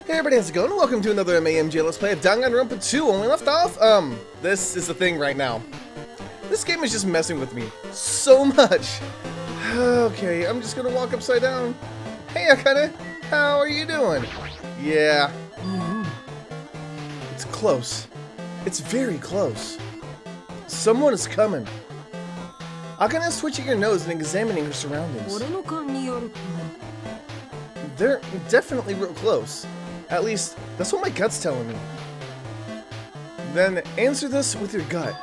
Hey everybody, how's it going? Welcome to another MAMJ Let's Play of Danganronpa 2. When we left off, this is the thing right now. This game is just messing with me so much. Okay, I'm just gonna walk upside down. Hey Akane, how are you doing? Yeah. It's close. It's very close. Someone is coming. Akane is twitching her nose and examining her surroundings. They're definitely real close. At least, that's what my gut's telling me. Then answer this with your gut.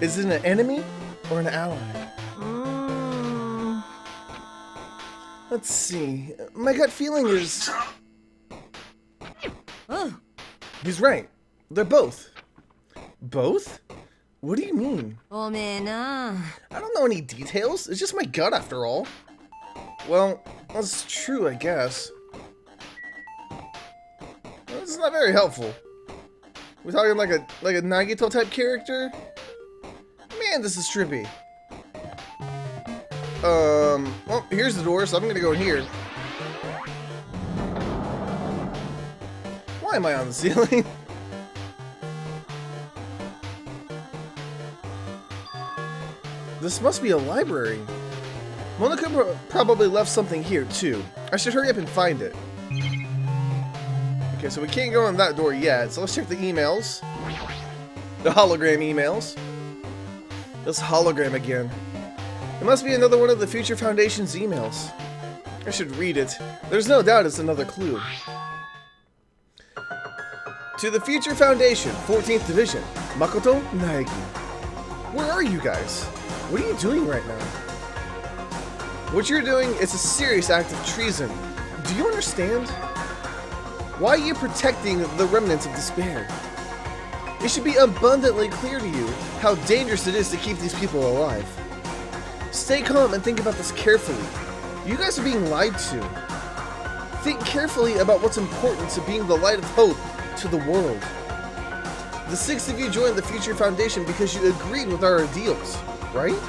Is it an enemy or an ally? Let's see. My gut feeling is... He's right. They're both. Both? What do you mean? I don't know any details. It's just my gut after all. Well, that's true, I guess. This is not very helpful. We're talking like a Nagito type character? Man, this is trippy. Well, here's the door, so I'm gonna go in here. Why am I on the ceiling? This must be a library. Monaco probably left something here, too. I should hurry up and find it. Okay, so we can't go in that door yet, so let's check the emails. The hologram emails. This hologram again. It must be another one of the Future Foundation's emails. I should read it. There's no doubt it's another clue. To the Future Foundation, 14th Division, Makoto Naegi. Where are you guys? What are you doing right now? What you're doing is a serious act of treason. Do you understand? Why are you protecting the remnants of despair? It should be abundantly clear to you how dangerous it is to keep these people alive. Stay calm and think about this carefully. You guys are being lied to. Think carefully about what's important to being the light of hope to the world. The 6 of you joined the Future Foundation because you agreed with our ideals, right?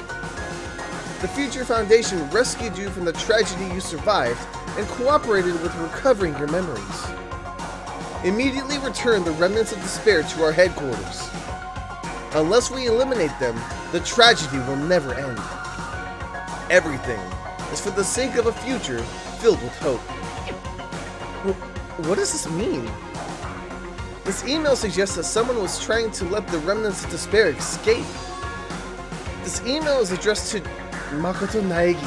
The Future Foundation rescued you from the tragedy you survived and cooperated with recovering your memories. Immediately return the remnants of despair to our headquarters. Unless we eliminate them, the tragedy will never end. Everything is for the sake of a future filled with hope. What does this mean? This email suggests that someone was trying to let the remnants of despair escape. This email is addressed to Makoto Naegi.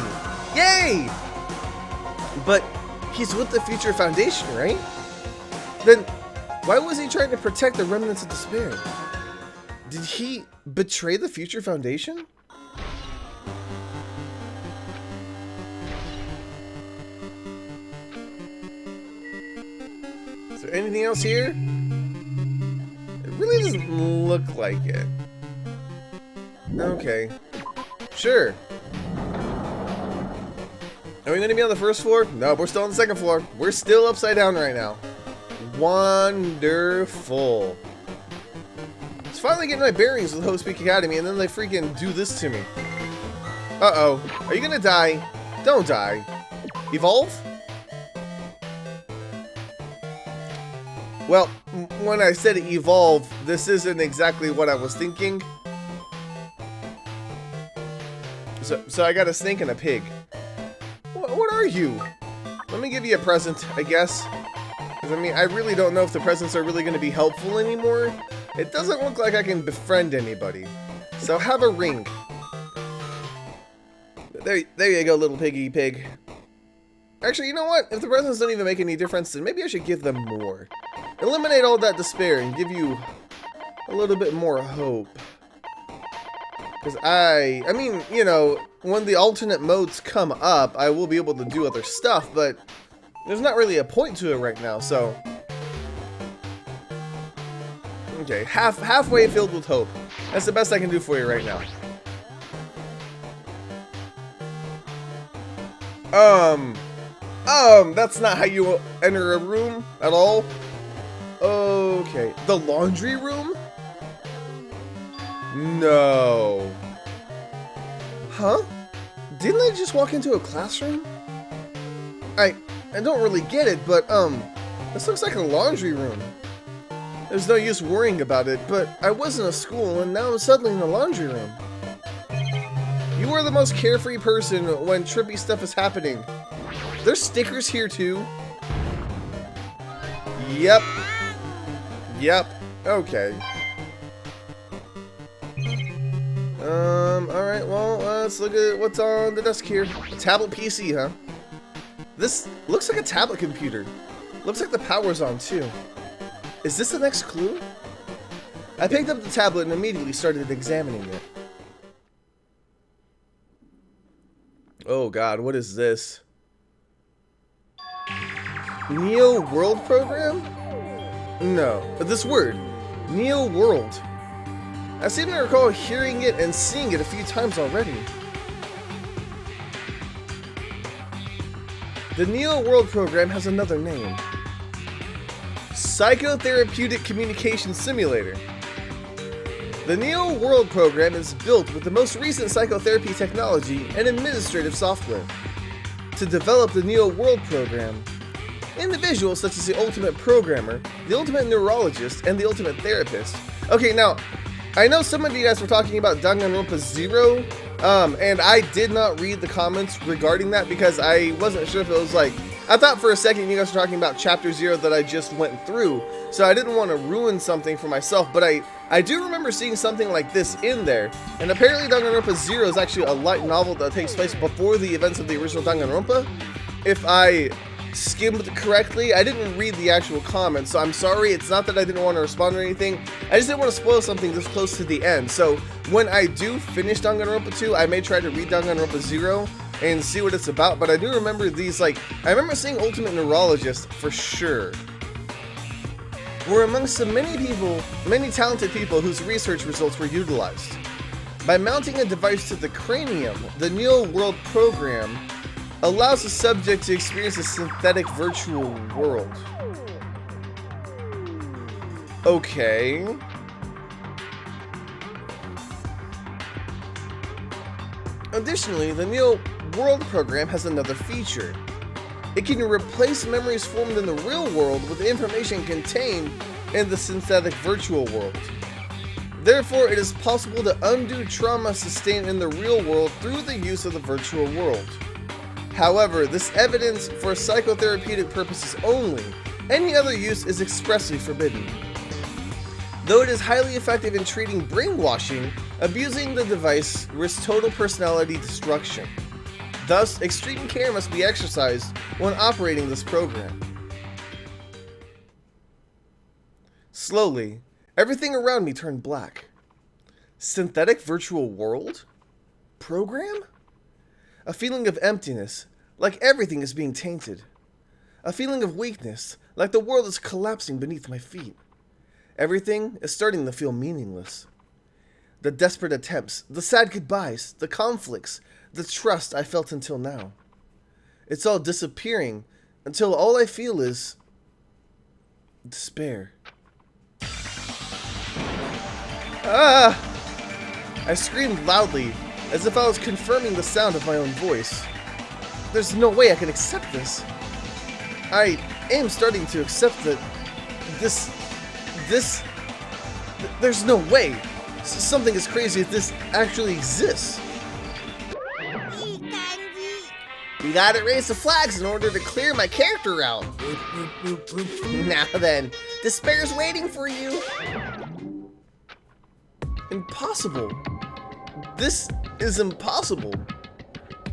Yay! But he's with the Future Foundation, right? Then, why was he trying to protect the remnants of despair? Did he betray the Future Foundation? Is there anything else here? It really doesn't look like it. Okay. Sure. Are we going to be on the first floor? No, we're still on the second floor. We're still upside down right now. Wonderful. It's finally getting my bearings with Hope Speak Academy, and then they freaking do this to me. Uh-oh. Are you gonna die? Don't die. Evolve? Well, when I said evolve, this isn't exactly what I was thinking. So I got a snake and a pig. What are you? Let me give you a present, I guess. I mean, I really don't know if the presents are really going to be helpful anymore. It doesn't look like I can befriend anybody. So have a ring. There you go, little piggy pig. Actually, you know what? If the presents don't even make any difference, then maybe I should give them more. Eliminate all that despair and give you a little bit more hope. Because I mean, you know, when the alternate modes come up, I will be able to do other stuff, but there's not really a point to it right now, so... Okay, halfway filled with hope. That's the best I can do for you right now. That's not how you enter a room at all. Okay, the laundry room? No. Huh? Didn't I just walk into a classroom? I don't really get it, but, This looks like a laundry room. There's no use worrying about it, but I was in a school and now I'm suddenly in a laundry room. You are the most carefree person when trippy stuff is happening. There's stickers here too. Yep. Yep. Okay. Alright, well, let's look at what's on the desk here. A tablet PC, huh? This looks like a tablet computer. Looks like the power's on too. Is this the next clue? I picked up the tablet and immediately started examining it. Oh god, what is this? Neo World Program? No, but this word, Neo World. I seem to recall hearing it and seeing it a few times already. The Neo World Program has another name. Psychotherapeutic Communication Simulator. The Neo World Program is built with the most recent psychotherapy technology and administrative software. To develop the Neo World Program, individuals such as the Ultimate Programmer, the Ultimate Neurologist, and the Ultimate Therapist. Okay, now, I know some of you guys were talking about Danganronpa 0, and I did not read the comments regarding that because I wasn't sure if it was like, I thought for a second you guys were talking about Chapter 0 that I just went through, so I didn't want to ruin something for myself, but I do remember seeing something like this in there, and apparently Danganronpa 0 is actually a light novel that takes place before the events of the original Danganronpa. If I skimmed correctly, I didn't read the actual comments, so I'm sorry. It's not that I didn't want to respond or anything, I just didn't want to spoil something this close to the end. So when I do finish Danganronpa 2, I may try to read Danganronpa 0 and see what it's about, but I do remember these, like, I remember seeing Ultimate Neurologist for sure. We're amongst the many talented people whose research results were utilized. By mounting a device to the cranium, the Neo World Program allows the subject to experience a synthetic virtual world. Okay. Additionally, the Neo World Program has another feature. It can replace memories formed in the real world with information contained in the synthetic virtual world. Therefore, it is possible to undo trauma sustained in the real world through the use of the virtual world. However, this evidence for psychotherapeutic purposes only. Any other use is expressly forbidden. Though it is highly effective in treating brainwashing, abusing the device risks total personality destruction. Thus, extreme care must be exercised when operating this program. Slowly, everything around me turned black. Synthetic virtual world? Program? A feeling of emptiness, like everything is being tainted. A feeling of weakness, like the world is collapsing beneath my feet. Everything is starting to feel meaningless. The desperate attempts, the sad goodbyes, the conflicts, the trust I felt until now. It's all disappearing until all I feel is despair. Ah! I screamed loudly, as if I was confirming the sound of my own voice. There's no way I can accept this. I am starting to accept that there's no way something as crazy as this actually exists. We gotta raise the flags in order to clear my character out. Now then, despair's waiting for you. Impossible. This is impossible.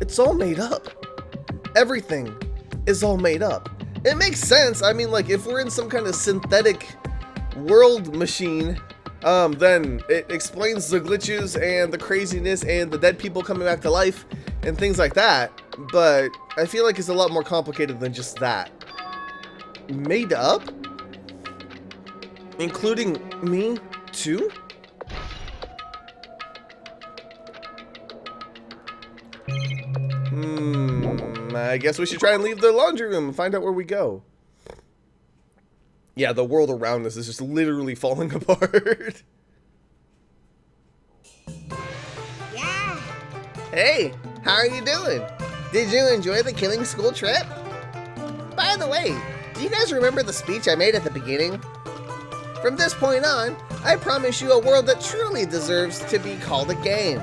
It's all made up. Everything is all made up. It makes sense. I mean, like, if we're in some kind of synthetic world machine, then it explains the glitches and the craziness and the dead people coming back to life and things like that. But I feel like it's a lot more complicated than just that. Made up? Including me, too? I guess we should try and leave the laundry room and find out where we go. Yeah, the world around us is just literally falling apart. Yeah. Hey, how are you doing? Did you enjoy the killing school trip? By the way, do Do you guys remember the speech I made at the beginning? From this point on, I promise you a world that truly deserves to be called a game.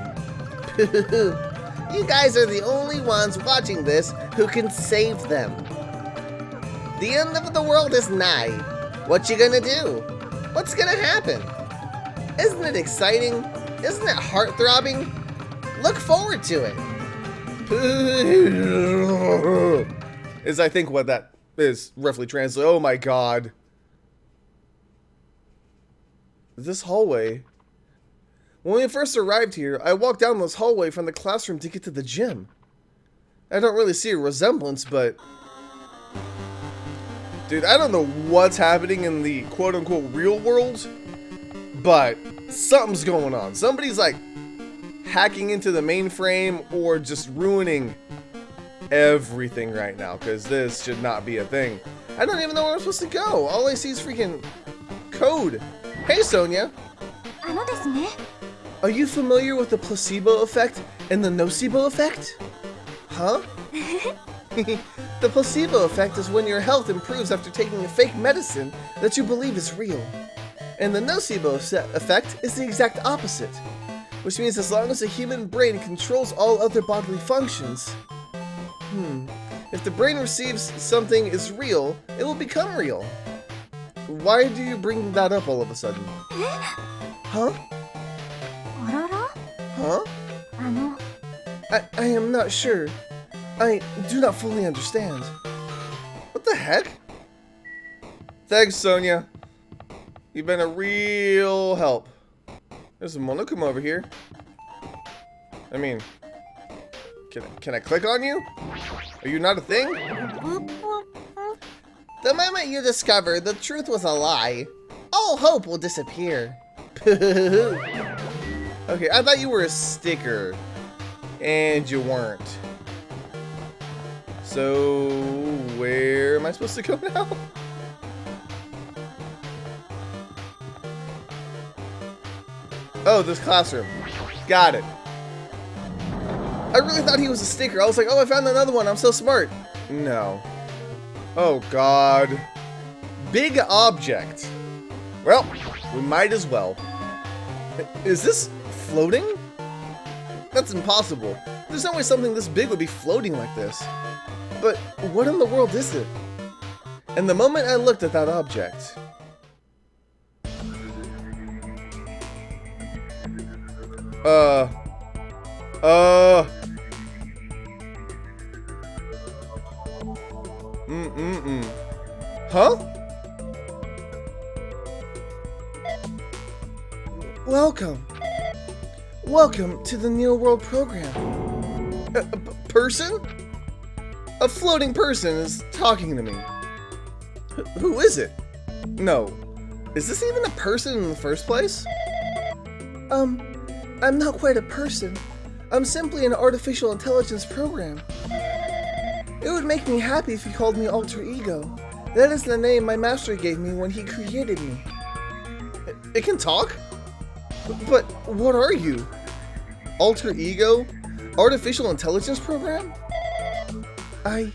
You guys are the only ones watching this who can save them. The end of the world is nigh. What you gonna do? What's gonna happen? Isn't it exciting? Isn't it heart-throbbing? Look forward to it. Is I think what that is roughly translated. Oh my god. This hallway. When we first arrived here, I walked down this hallway from the classroom to get to the gym. I don't really see a resemblance, but... Dude, I don't know what's happening in the quote-unquote real world, but something's going on. Somebody's like hacking into the mainframe or just ruining everything right now, because this should not be a thing. I don't even know where I'm supposed to go. All I see is freaking code. Hey, Sonia. Are you familiar with the placebo effect and the nocebo effect? Huh? The placebo effect is when your health improves after taking a fake medicine that you believe is real. And the nocebo effect is the exact opposite, which means as long as the human brain controls all other bodily functions, if the brain receives something is real, it will become real. Why do you bring that up all of a sudden? Huh? Huh? I am not sure. I do not fully understand. What the heck? Thanks, Sonia. You've been a real help. There's a Monokuma over here. I mean, can I click on you? Are you not a thing? The moment you discover the truth was a lie, all hope will disappear. Okay, I thought you were a sticker, and you weren't. So, where am I supposed to go now? Oh, this classroom. Got it. I really thought he was a sticker. I was like, oh, I found another one. I'm so smart. No. Oh, God. Big object. Well, we might as well. Is this floating? That's impossible. There's no way something this big would be floating like this. But what in the world is it? And the moment I looked at that object... Huh? Welcome. Welcome to the Neo World program. A person? A floating person is talking to me. Who is it? No. Is this even a person in the first place? I'm not quite a person. I'm simply an artificial intelligence program. It would make me happy if you called me Alter Ego. That is the name my master gave me when he created me. It can talk? But what are you? Alter Ego? Artificial intelligence program? I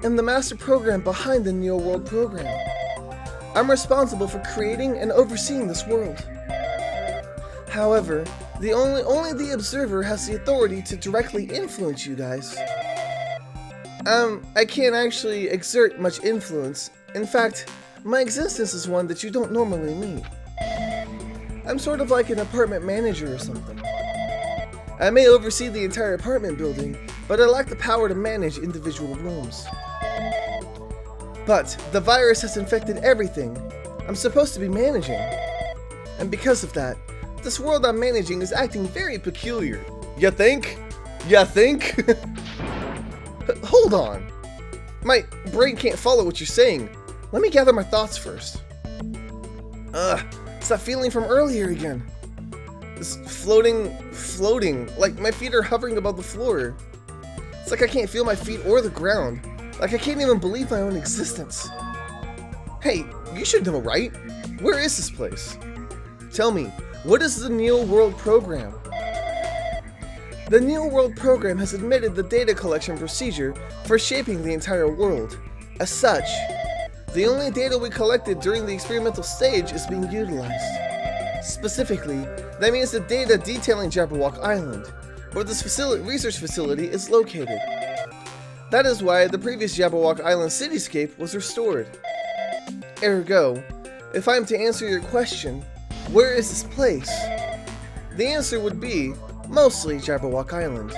am the master program behind the Neo World program. I'm responsible for creating and overseeing this world. However, only the observer has the authority to directly influence you guys. I can't actually exert much influence. In fact, my existence is one that you don't normally meet. I'm sort of like an apartment manager or something. I may oversee the entire apartment building, but I lack the power to manage individual rooms. But the virus has infected everything I'm supposed to be managing. And because of that, this world I'm managing is acting very peculiar. You think? You think? Hold on. My brain can't follow what you're saying. Let me gather my thoughts first. It's that feeling from earlier again. This floating, like my feet are hovering above the floor. It's like I can't feel my feet or the ground. Like I can't even believe my own existence. Hey, you should know, right? Where is this place? Tell me, what is the Neo World program? The Neo World program has admitted the data collection procedure for shaping the entire world. As such, The only data we collected during the experimental stage is being utilized. Specifically, that means the data detailing Jabberwock Island, where this research facility is located. That is why the previous Jabberwock Island cityscape was restored. Ergo, if I am to answer your question, where is this place? The answer would be, mostly Jabberwock Island.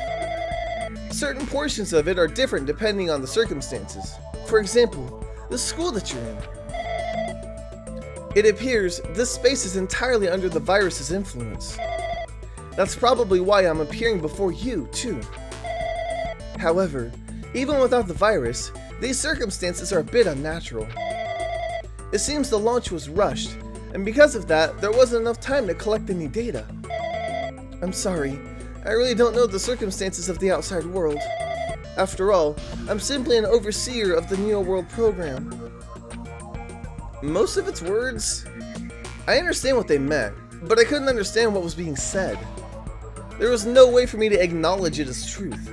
Certain portions of it are different depending on the circumstances. For example, the school that you're in. It appears this space is entirely under the virus's influence. That's probably why I'm appearing before you, too. However, even without the virus, these circumstances are a bit unnatural. It seems the launch was rushed, and because of that, there wasn't enough time to collect any data. I'm sorry, I really don't know the circumstances of the outside world. After all, I'm simply an overseer of the Neo World program. Most of its words? I understand what they meant, but I couldn't understand what was being said. There was no way for me to acknowledge it as truth.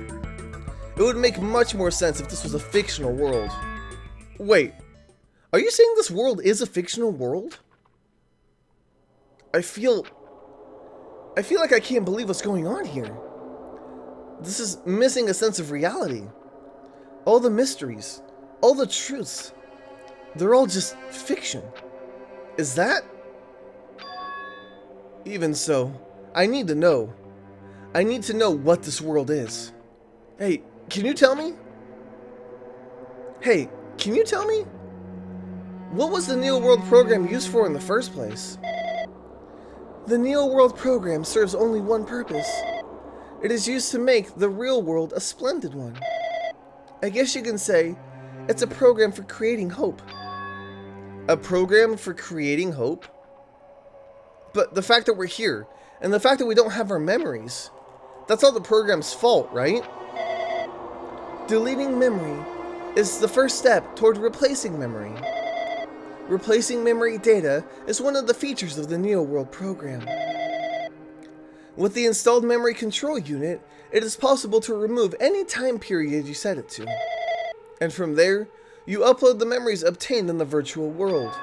It would make much more sense if this was a fictional world. Wait, are you saying this world is a fictional world? I feel like I can't believe what's going on here. This is missing a sense of reality. All the mysteries, all the truths, they're all just fiction. Is that? Even so, I need to know. I need to know what this world is. Hey, can you tell me? Hey, can you tell me? What was the Neo World program used for in the first place? The Neo World program serves only one purpose. It is used to make the real world a splendid one. I guess you can say it's a program for creating hope. A program for creating hope? But the fact that we're here, and the fact that we don't have our memories, that's all the program's fault, right? Deleting memory is the first step toward replacing memory. Replacing memory data is one of the features of the Neo World program. With the installed memory control unit, it is possible to remove any time period you set it to. And from there, you upload the memories obtained in the virtual world.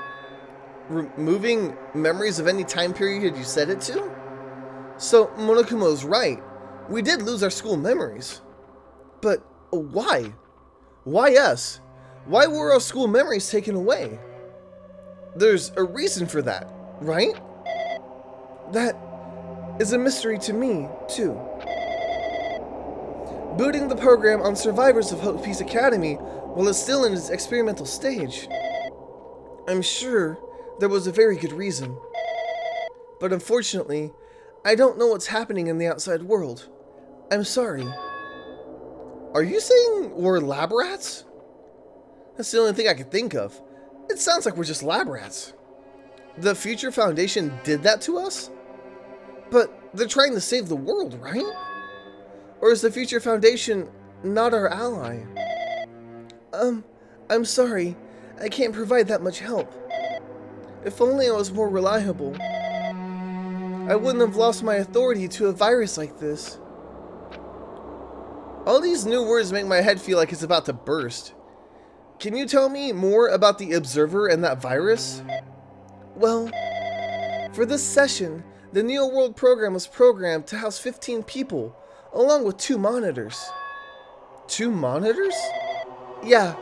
Removing memories of any time period you set it to? So Monokumo's right. We did lose our school memories. But why? Why us? Why were our school memories taken away? There's a reason for that, right? That is a mystery to me, too. Booting the program on survivors of Hope Peace Academy while it's still in its experimental stage. I'm sure there was a very good reason. But unfortunately, I don't know what's happening in the outside world. I'm sorry. Are you saying we're lab rats? That's the only thing I could think of. It sounds like we're just lab rats. The Future Foundation did that to us? But they're trying to save the world, right? Or is the Future Foundation not our ally? I'm sorry. I can't provide that much help. If only I was more reliable. I wouldn't have lost my authority to a virus like this. All these new words make my head feel like it's about to burst. Can you tell me more about the Observer and that virus? Well, for this session, the Neo World program was programmed to house 15 people, along with 2 monitors. 2 monitors? Yeah,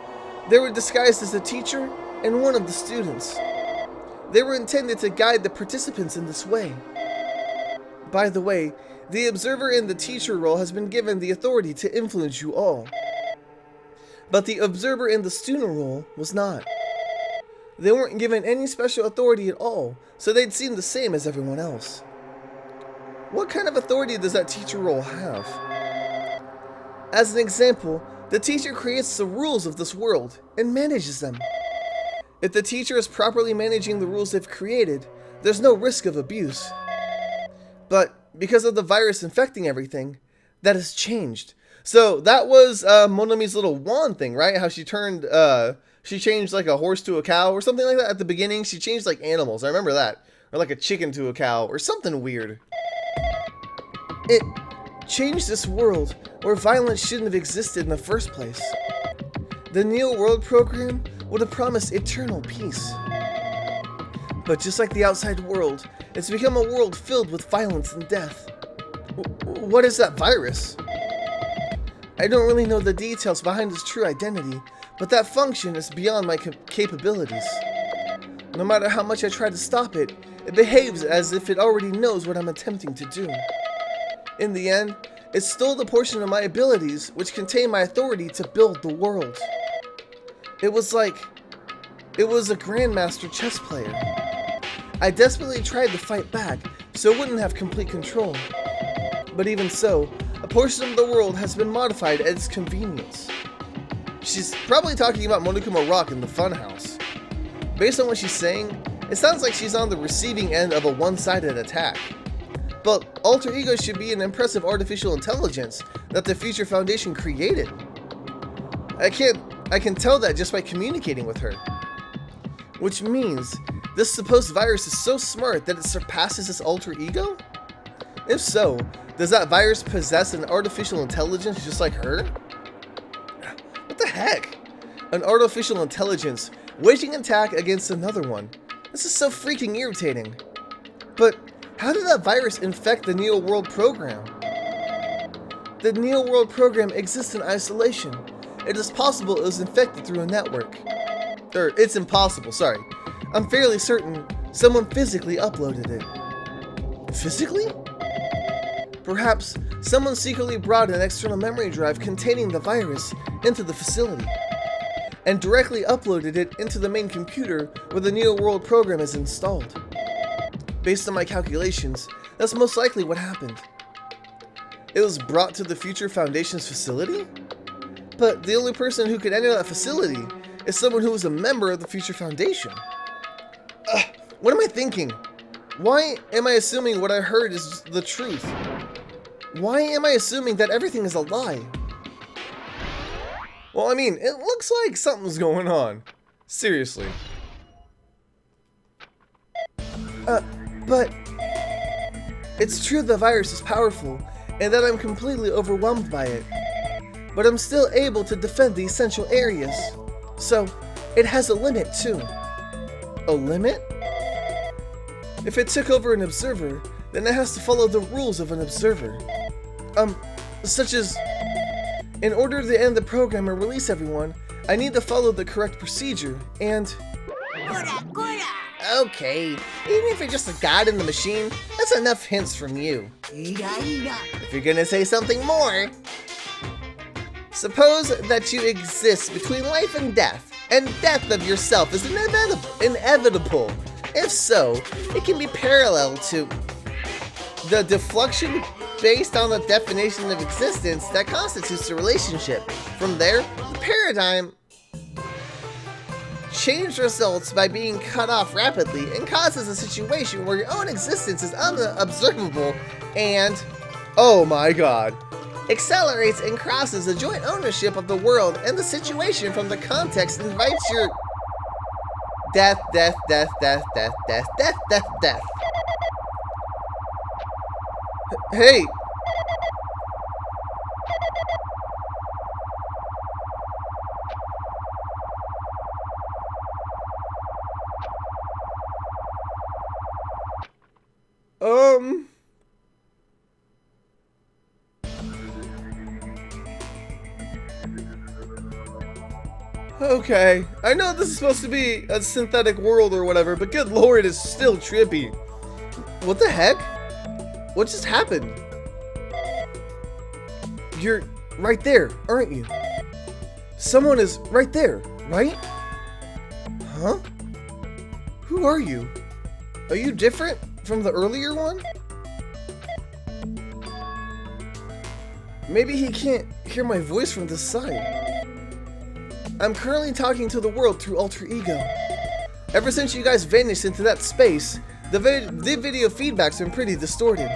they were disguised as a teacher and one of the students. They were intended to guide the participants in this way. By the way, the Observer in the teacher role has been given the authority to influence you all. But the Observer in the student role was not. They weren't given any special authority at all, so they'd seem the same as everyone else. What kind of authority does that teacher role have? As an example, the teacher creates the rules of this world and manages them. If the teacher is properly managing the rules they've created, there's no risk of abuse. But because of the virus infecting everything, that has changed. So that was Monomi's little wand thing, right? How she turned, she changed like a horse to a cow or something like that at the beginning. She changed like animals. I remember that. Or like a chicken to a cow or something weird. It changed this world where violence shouldn't have existed in the first place. The Neo World program would have promised eternal peace. But just like the outside world, it's become a world filled with violence and death. What is that virus? I don't really know the details behind its true identity, but that function is beyond my capabilities. No matter how much I try to stop it, it behaves as if it already knows what I'm attempting to do. In the end, it stole the portion of my abilities which contain my authority to build the world. It was a grandmaster chess player. I desperately tried to fight back so it wouldn't have complete control. But even so, a portion of the world has been modified at its convenience. She's probably talking about Monokuma Rock in the Funhouse. Based on what she's saying, it sounds like she's on the receiving end of a one-sided attack. But Alter Ego should be an impressive artificial intelligence that the Future Foundation created. I can tell that just by communicating with her. Which means this supposed virus is so smart that it surpasses its alter ego? If so, does that virus possess an artificial intelligence just like her? What the heck? An artificial intelligence waging attack against another one. This is so freaking irritating. But how did that virus infect the Neo World program? The Neo World program exists in isolation. It is possible it was infected through a network. It's impossible, sorry. I'm fairly certain someone physically uploaded it. Physically? Perhaps someone secretly brought an external memory drive containing the virus into the facility and directly uploaded it into the main computer where the Neo World program is installed. Based on my calculations, that's most likely what happened. It was brought to the Future Foundation's facility? But the only person who could enter that facility is someone who was a member of the Future Foundation. What am I thinking? Why am I assuming what I heard is the truth? Why am I assuming that everything is a lie? Well, I mean, it looks like something's going on. Seriously. But it's true the virus is powerful and that I'm completely overwhelmed by it. But I'm still able to defend the essential areas. So, it has a limit too. A limit? If it took over an observer, then it has to follow the rules of an observer. Such as, in order to end the program and release everyone, I need to follow the correct procedure, and... Okay, even if you're just a god in the machine, that's enough hints from you. If you're gonna say something more... Suppose that you exist between life and death of yourself is inevitable. If so, it can be parallel to the deflection based on the definition of existence that constitutes the relationship. From there, the paradigm change results by being cut off rapidly and causes a situation where your own existence is unobservable and, oh my god, accelerates and crosses the joint ownership of the world and the situation from the context invites your death. Hey! Okay, I know this is supposed to be a synthetic world or whatever, but good lord, it's still trippy. What the heck? What just happened? You're right there, aren't you? Someone is right there, right? Huh? Who are you? Are you different from the earlier one? Maybe he can't hear my voice from this side. I'm currently talking to the world through Alter Ego. Ever since you guys vanished into that space, the video feedback's been pretty distorted.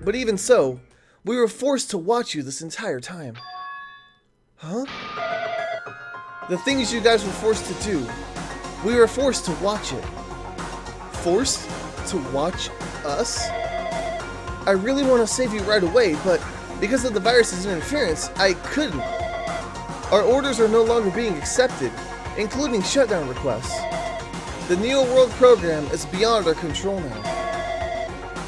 But even so, we were forced to watch you this entire time. Huh? The things you guys were forced to do, we were forced to watch it. Forced to watch us? I really want to save you right away, but because of the virus's interference, I couldn't. Our orders are no longer being accepted. including shutdown requests. The Neo World program is beyond our control now.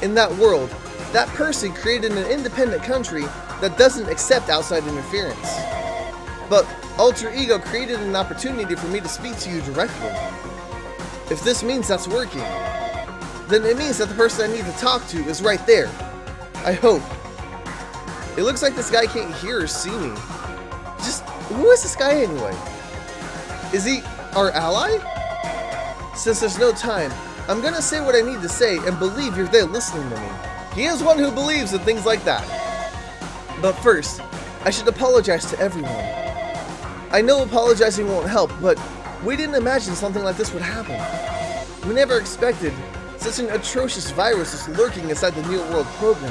In that world, that person created an independent country that doesn't accept outside interference. But Alter Ego created an opportunity for me to speak to you directly. If this means that's working, then it means that the person I need to talk to is right there. I hope. It looks like this guy can't hear or see me. Just, who is this guy anyway? Is he our ally? Since there's no time, I'm gonna say what I need to say and believe you're there listening to me. He is one who believes in things like that. But first, I should apologize to everyone. I know apologizing won't help, but we didn't imagine something like this would happen. We never expected such an atrocious virus is lurking inside the Neo World program.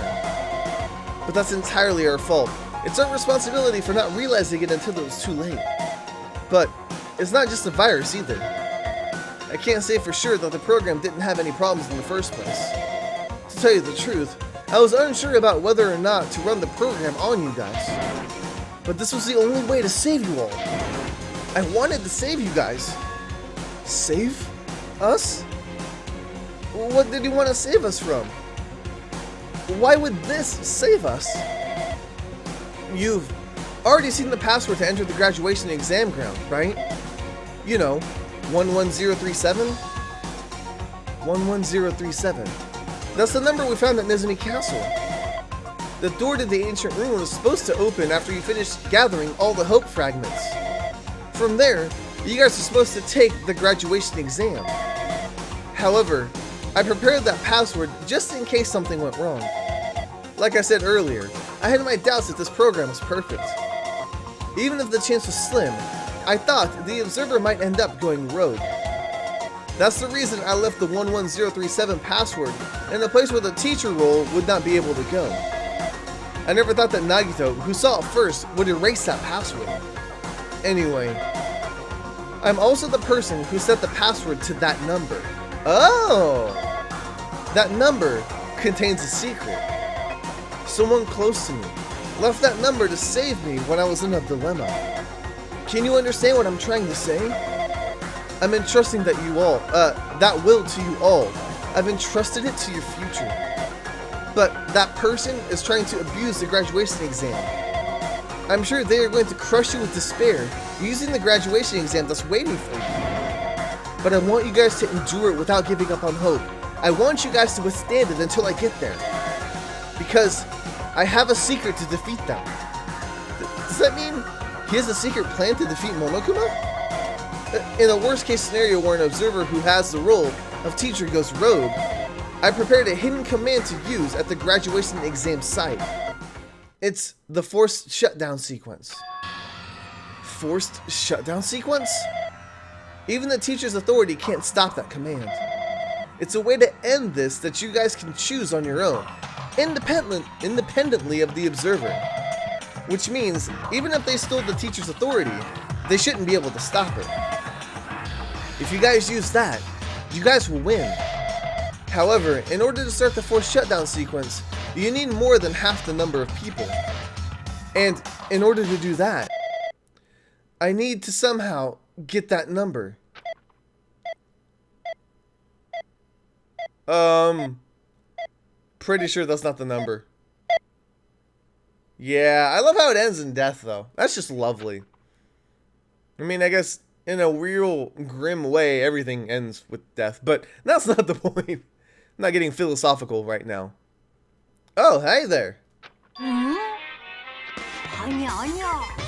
But that's entirely our fault. It's our responsibility for not realizing it until it was too late. But it's not just the virus either. I can't say for sure that the program didn't have any problems in the first place. To tell you the truth, I was unsure about whether or not to run the program on you guys. But this was the only way to save you all. I wanted to save you guys. Save us? What did you want to save us from? Why would this save us? You've already seen the password to enter the graduation exam ground, right? You know, 11037? 11037. That's the number we found at Nezumi Castle. The door to the ancient ruin was supposed to open after you finished gathering all the hope fragments. From there, you guys are supposed to take the graduation exam. However, I prepared that password just in case something went wrong. Like I said earlier, I had my doubts that this program was perfect. Even if the chance was slim, I thought the observer might end up going rogue. That's the reason I left the 11037 password in a place where the teacher role would not be able to go. I never thought that Nagito, who saw it first, would erase that password. Anyway, I'm also the person who set the password to that number. Oh! That number contains a secret. Someone close to me left that number to save me when I was in a dilemma. Can you understand what I'm trying to say? I'm entrusting that will to you all. I've entrusted it to your future. But that person is trying to abuse the graduation exam. I'm sure they are going to crush you with despair using the graduation exam that's waiting for you. But I want you guys to endure it without giving up on hope. I want you guys to withstand it until I get there. Because I have a secret to defeat them. Does that mean he has a secret plan to defeat Monokuma? In a worst case scenario where an observer who has the role of teacher goes rogue, I prepared a hidden command to use at the graduation exam site. It's the forced shutdown sequence. Forced shutdown sequence? Even the teacher's authority can't stop that command. It's a way to end this that you guys can choose on your own, independently of the observer. Which means, even if they stole the teacher's authority, they shouldn't be able to stop it. If you guys use that, you guys will win. However, in order to start the forced shutdown sequence, you need more than half the number of people. And in order to do that, I need to somehow get that number. Pretty sure that's not the number. Yeah, I love how it ends in death though. That's just lovely. I mean, I guess in a real grim way, everything ends with death, but that's not the point. I'm not getting philosophical right now. Oh, hey there.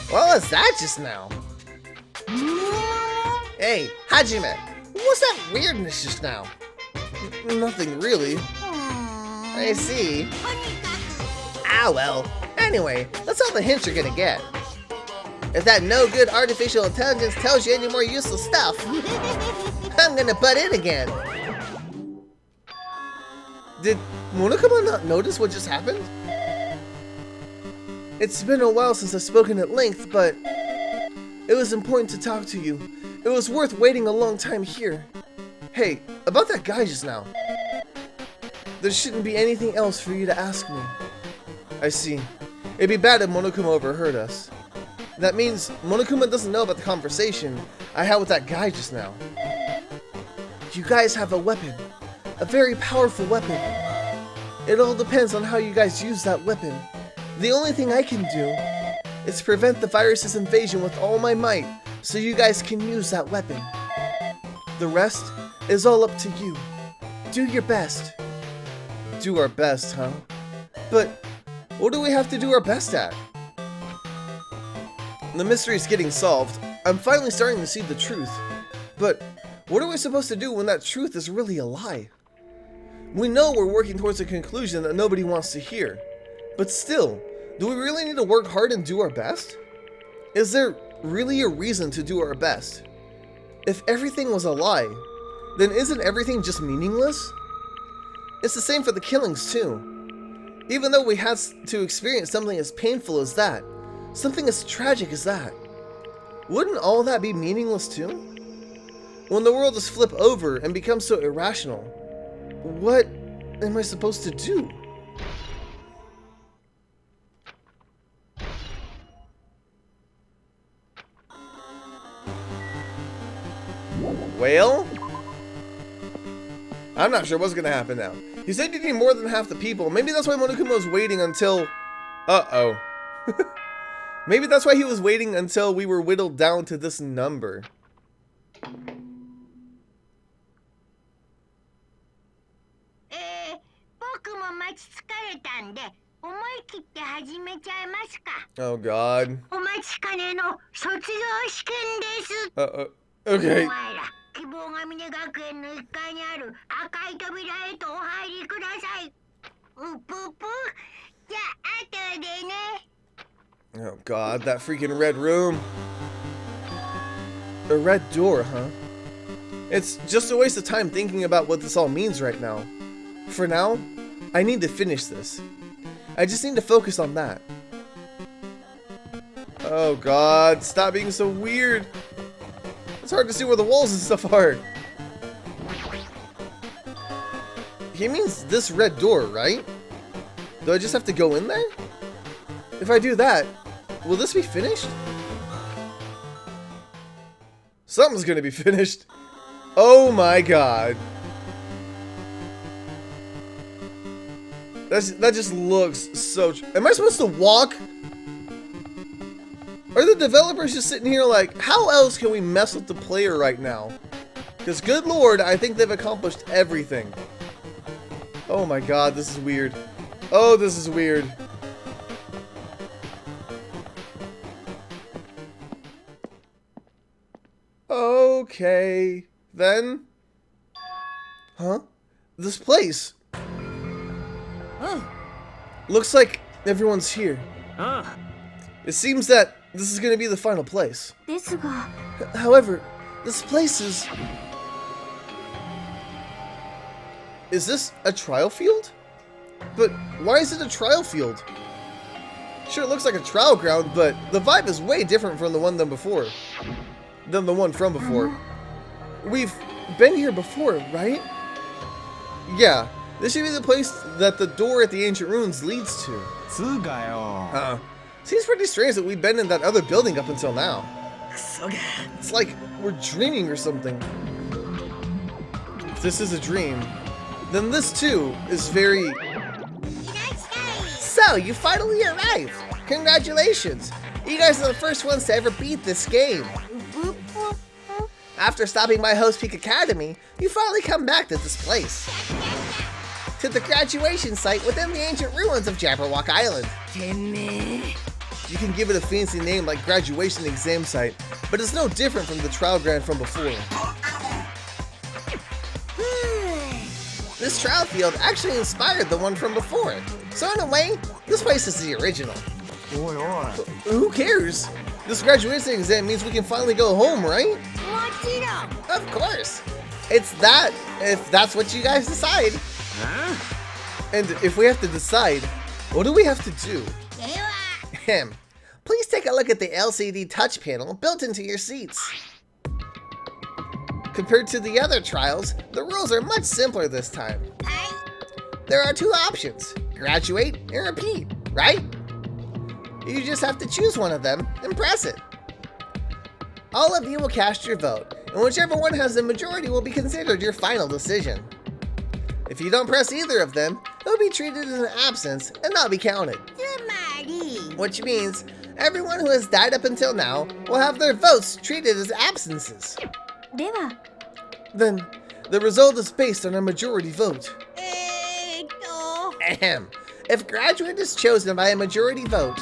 What was that just now? Hey, Hajime, what's that weirdness just now? Nothing really. I see. Ah well. Anyway, that's all the hints you're gonna get. If that no-good artificial intelligence tells you any more useless stuff, I'm gonna butt in again. Did Monokuma not notice what just happened? It's been a while since I've spoken at length, but it was important to talk to you. It was worth waiting a long time here. Hey, about that guy just now. There shouldn't be anything else for you to ask me. I see. It'd be bad if Monokuma overheard us. That means Monokuma doesn't know about the conversation I had with that guy just now. You guys have a weapon. A very powerful weapon. It all depends on how you guys use that weapon. The only thing I can do is prevent the virus's invasion with all my might, so you guys can use that weapon. The rest is all up to you. Do your best. Do our best, huh? But what do we have to do our best at? The mystery's getting solved. I'm finally starting to see the truth. But what are we supposed to do when that truth is really a lie? We know we're working towards a conclusion that nobody wants to hear. But still, do we really need to work hard and do our best? Is there really a reason to do our best? If everything was a lie, then isn't everything just meaningless? It's the same for the killings too. Even though we had to experience something as painful as that, something as tragic as that, wouldn't all that be meaningless too? When the world is flipped over and becomes so irrational, what am I supposed to do? Well, I'm not sure what's gonna happen now. He said you need more than half the people. Maybe that's why Monokuma was waiting until... Uh-oh. Maybe that's why he was waiting until we were whittled down to this number. Oh God. Okay. Oh God, that freaking red room. A red door, huh? It's just a waste of time thinking about what this all means right now. For now, I need to finish this. I just need to focus on that. Oh God, stop being so weird. It's hard to see where the walls and stuff are. He means this red door, right? Do I just have to go in there? If I do that, will this be finished? Something's gonna be finished. Oh my God. That just looks so... Am I supposed to walk? Are the developers just sitting here like, how else can we mess with the player right now? Because good lord, I think they've accomplished everything. Oh my God, this is weird. Oh, this is weird. Okay, then. Huh? This place. Looks like everyone's here. It seems that this is going to be the final place. However, this place is... Is this a trial field? But why is it a trial field? Sure, it looks like a trial ground, but the vibe is way different from the one from before. We've been here before, right? Yeah, this should be the place that the door at the ancient ruins leads to. Seems pretty strange that we've been in that other building up until now. It's like we're dreaming or something. If this is a dream, then this too is very... So, you finally arrived! Congratulations! You guys are the first ones to ever beat this game. After stopping by Host Peak Academy, you finally come back to this place. To the graduation site within the ancient ruins of Jabberwock Island. You can give it a fancy name like graduation exam site, but it's no different from the trial ground from before. This trial field actually inspired the one from before, so in a way, this place is the original. Who cares? This graduation exam means we can finally go home, right? Of course. It's that, if that's what you guys decide. And if we have to decide, what do we have to do? Please take a look at the LCD touch panel built into your seats. Compared to the other trials, the rules are much simpler this time. There are two options, graduate and repeat, right? You just have to choose one of them and press it. All of you will cast your vote, and whichever one has the majority will be considered your final decision. If you don't press either of them, it will be treated as an absence and not be counted. Which means everyone who has died up until now will have their votes treated as absences. では Then, the result is based on a majority vote. Ahem. If graduate is chosen by a majority vote,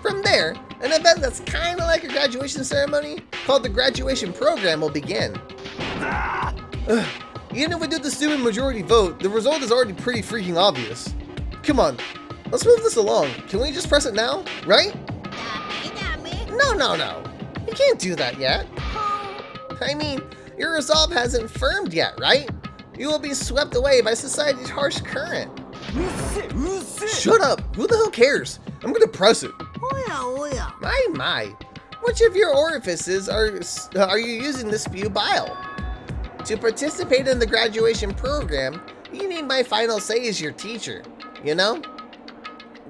from there, an event that's kind of like a graduation ceremony, called the graduation program, will begin. Even if we do the stupid majority vote, the result is already pretty freaking obvious. Come on, let's move this along. Can we just press it now, right? No. You can't do that yet. I mean, your resolve hasn't firmed yet, right? You will be swept away by society's harsh current. Shut up! Who the hell cares? I'm gonna press it. My. Which of your orifices are you using to spew bile? To participate in the graduation program, you need my final say as your teacher, you know?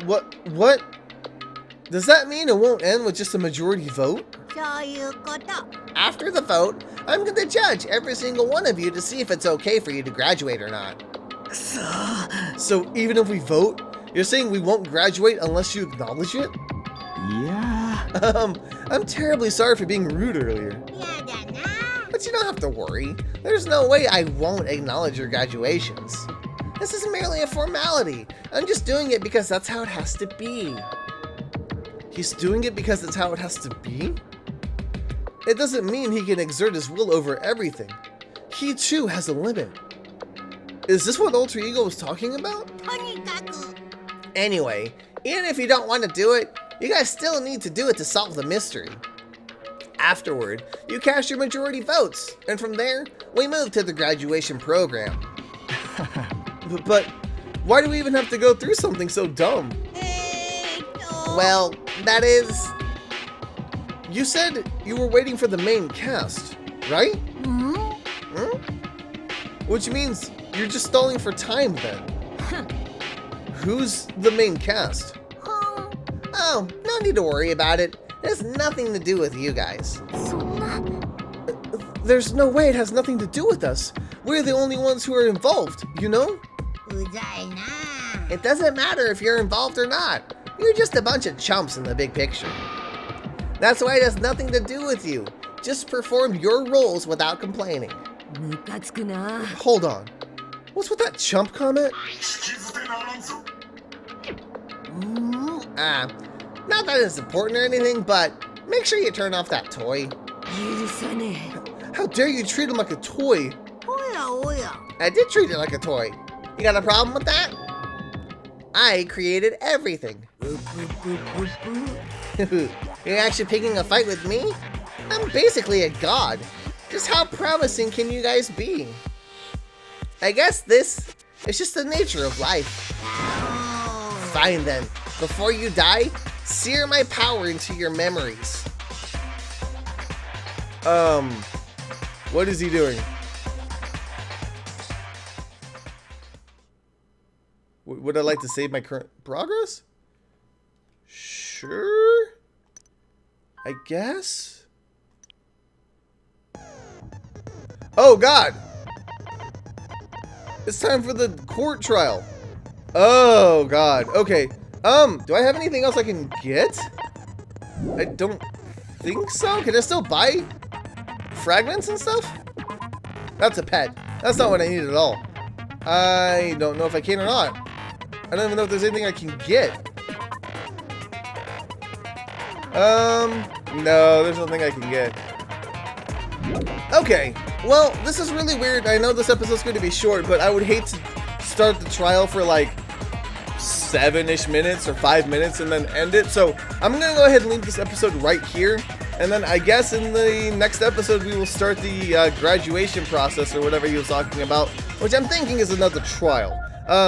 What? Does that mean it won't end with just a majority vote? After the vote, I'm gonna judge every single one of you to see if it's okay for you to graduate or not. So even if we vote, you're saying we won't graduate unless you acknowledge it? Yeah. I'm terribly sorry for being rude earlier. But you don't have to worry. There's no way I won't acknowledge your graduations. This is merely a formality. I'm just doing it because that's how it has to be. He's doing it because that's how it has to be? It doesn't mean he can exert his will over everything. He too has a limit. Is this what Alter Ego was talking about? Anyway, even if you don't want to do it, you guys still need to do it to solve the mystery. Afterward, you cast your majority votes, and from there, we move to the graduation program. But why do we even have to go through something so dumb? Well, that is... You said you were waiting for the main cast, right? Which means you're just stalling for time then. Who's the main cast? Oh, no need to worry about it. It has nothing to do with you guys. There's no way it has nothing to do with us. We're the only ones who are involved, you know? It doesn't matter if you're involved or not. You're just a bunch of chumps in the big picture. That's why it has nothing to do with you. Just perform your roles without complaining. Hold on. What's with that chump comment? Not that it's important or anything, but make sure you turn off that toy. How dare you treat him like a toy? I did treat it like a toy. You got a problem with that? I created everything. You're actually picking a fight with me? I'm basically a god. Just how promising can you guys be? I guess this is just the nature of life. Fine then. Before you die, sear my power into your memories. What is he doing? Would I like to save my current progress? Sure. I guess. Oh God! It's time for the court trial. Oh God. Okay. Do I have anything else I can get? I don't think so. Can I still buy fragments and stuff? That's a pet. That's not what I need at all. I don't know if I can or not. I don't even know if there's anything I can get. No, there's nothing I can get. Okay, well, this is really weird. I know this episode's going to be short, but I would hate to start the trial for like 7-ish minutes or 5 minutes and then end it. So I'm going to go ahead and leave this episode right here. And then I guess in the next episode, we will start the graduation process or whatever he was talking about, which I'm thinking is another trial.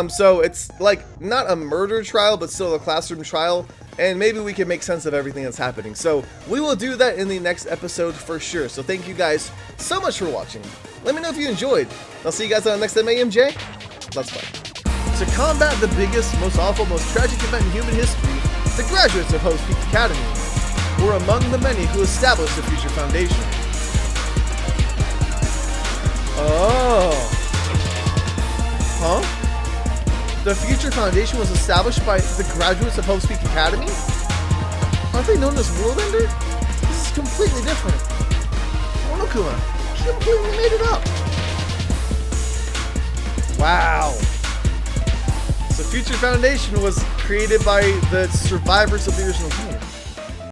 So it's like not a murder trial, but still a classroom trial. And maybe we can make sense of everything that's happening. So we will do that in the next episode for sure. So thank you guys so much for watching. Let me know if you enjoyed. I'll see you guys on the next MAMJ. Let's play. To combat the biggest, most awful, most tragic event in human history, the graduates of Host Peak Academy were among the many who established the Future Foundation. Oh. Huh? The Future Foundation was established by the graduates of Hope Speak Academy? Aren't they known as World Ender? This is completely different. Monokuma, he completely made it up. Wow. The Future Foundation was created by the survivors of the original game.